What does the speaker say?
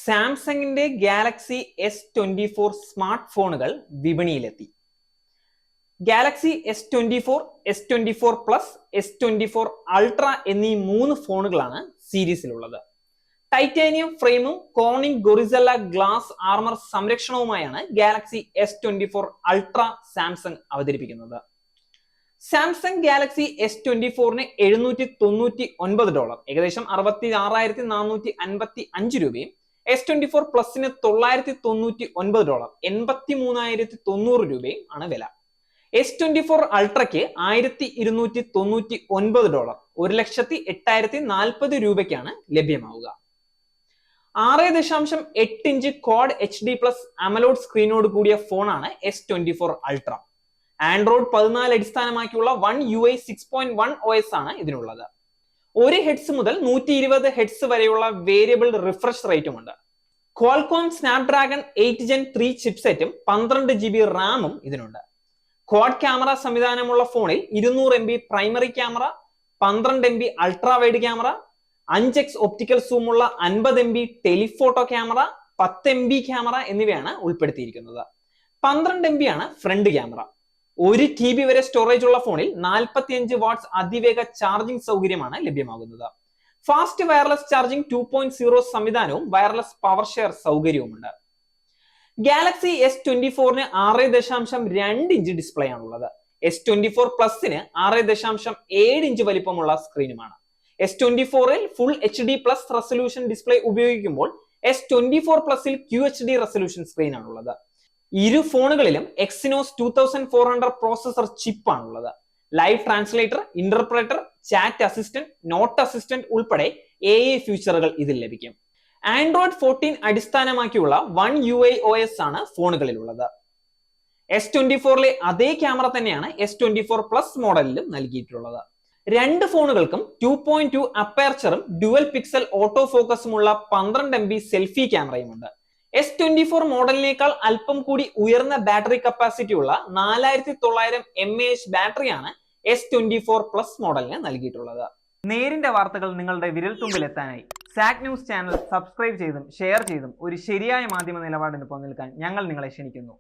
സാംസങ്ങിന്റെ Galaxy S24 smart ഫോണുകൾ വിപണിയിലെത്തി. Galaxy S24, S24 plus, S24 ultra എന്നീ 3 ഫോണുകളാണ് സീരീസിലുള്ളത്. ടൈറ്റാനിയം ഫ്രെയിമും കോർണിംഗ് ഗൊറിസല്ല ഗ്ലാസ് ആർമർ സംരക്ഷണവുമായാണ് ഗാലക്സി S24 അൾട്ര സാംസങ് അവതരിപ്പിക്കുന്നത്. സാംസങ് ഗാലക്സി S24ന് $799, ഏകദേശം $66,455 രൂപയും, S24 പ്ലസിന് $999, $83,990 രൂപയും ആണ് വില. S24 അൾട്രയ്ക്ക് $1,299, $1,08,040 രൂപയ്ക്കാണ് ലഭ്യമാവുക. 6.8 ഇഞ്ച് ക്വാഡ് HD+ അമലോഡ് സ്ക്രീനോട് കൂടിയ ഫോണാണ് S24 അൾട്ര. ആൻഡ്രോയിഡ് 14 അടിസ്ഥാനമാക്കിയുള്ള One UI 6.1 OS ആണ് ഇതിനുള്ളത്. 1 ഹെഡ്സ് മുതൽ 120 ഹെഡ്സ് വരെയുള്ള വേരിയബിൾ റിഫ്രഷ് റേറ്റുമുണ്ട്. ക്വാൾകോം സ്നാപ്ഡ്രാഗൺ 8 Gen 3 ചിപ്സെറ്റും 12 GB റാമും ഇതിനുണ്ട്. ക്വാഡ് ക്യാമറ സംവിധാനമുള്ള ഫോണിൽ 200 MB primary camera, 12 MB ultra wide camera, 5x optical സൂമുള്ള 50 MB telephoto camera, 10 MB camera എന്നിവയാണ് ഉൾപ്പെടുത്തിയിരിക്കുന്നത്. 12 MB ആണ് ഫ്രണ്ട് ക്യാമറ. 1 TB വരെ സ്റ്റോറേജ് ഉള്ള ഫോണിൽ 45 വാട്ട്സ് അതിവേഗ ചാർജിംഗ് സൗകര്യമാണ് ലഭ്യമാകുന്നത്. ഫാസ്റ്റ് വയർലെസ് ചാർജിംഗ് 2.0 സംവിധാനവും വയർലെസ് പവർ ഷെയർ സൗകര്യവുമുണ്ട്. ഗാലക്സി S24ന് 6.2 ഇഞ്ച് ഡിസ്പ്ലേ ആണുള്ളത്. S24 പ്ലസിന് 6.7 ഇഞ്ച് വലിപ്പമുള്ള സ്ക്രീനുമാണ്. S24ൽ ഫുൾ HD+ റെസൊല്യൂഷൻ ഡിസ്പ്ലേ ഉപയോഗിക്കുമ്പോൾ S24 പ്ലസിൽ QHD റെസൊല്യൂഷൻ സ്ക്രീൻ ആണുള്ളത്. ഇരു ഫോണുകളിലും Exynos 2400 പ്രോസസർ ചിപ്പ് ആണുള്ളത്. Live translator, interpreter, chat assistant, note assistant ഉൾപ്പെടെ AI ഫീച്ചറുകൾ ഇതിൽ ലഭിക്കും. ആൻഡ്രോയിഡ് 14 അടിസ്ഥാനമാക്കിയുള്ള One UI OS ആണ് ഫോണുകളിലുള്ളത്. S24ലെ അതേ ക്യാമറ തന്നെയാണ് S24 പ്ലസ് മോഡലിലും നൽകിയിട്ടുള്ളത്. രണ്ട് ഫോണുകൾക്കും 2.2 അപ്പേർച്ചറും ഡ്യുവൽ പിക്സൽ ഓട്ടോ ഫോക്കസുമുള്ള 12 MB സെൽഫി ക്യാമറയുമുണ്ട്. S24 മോഡലിനേക്കാൾ അല്പം കൂടി ഉയർന്ന ബാറ്ററി കപ്പാസിറ്റി ഉള്ള 4900 mAh ബാറ്ററിയാണ് S24 പ്ലസ് മോഡലിന് നൽകിയിട്ടുള്ളത്. നേരിന്റെ വാർത്തകൾ നിങ്ങളുടെ വിരൽത്തുമ്പിൽ എത്താനായി സാക് ന്യൂസ് ചാനൽ സബ്സ്ക്രൈബ് ചെയ്തും ഷെയർ ചെയ്തും ഒരു ശരിയായ മാധ്യമ നിലപാടിന് പങ്കെടുക്കാൻ ഞങ്ങൾ നിങ്ങളെ ക്ഷണിക്കുന്നു.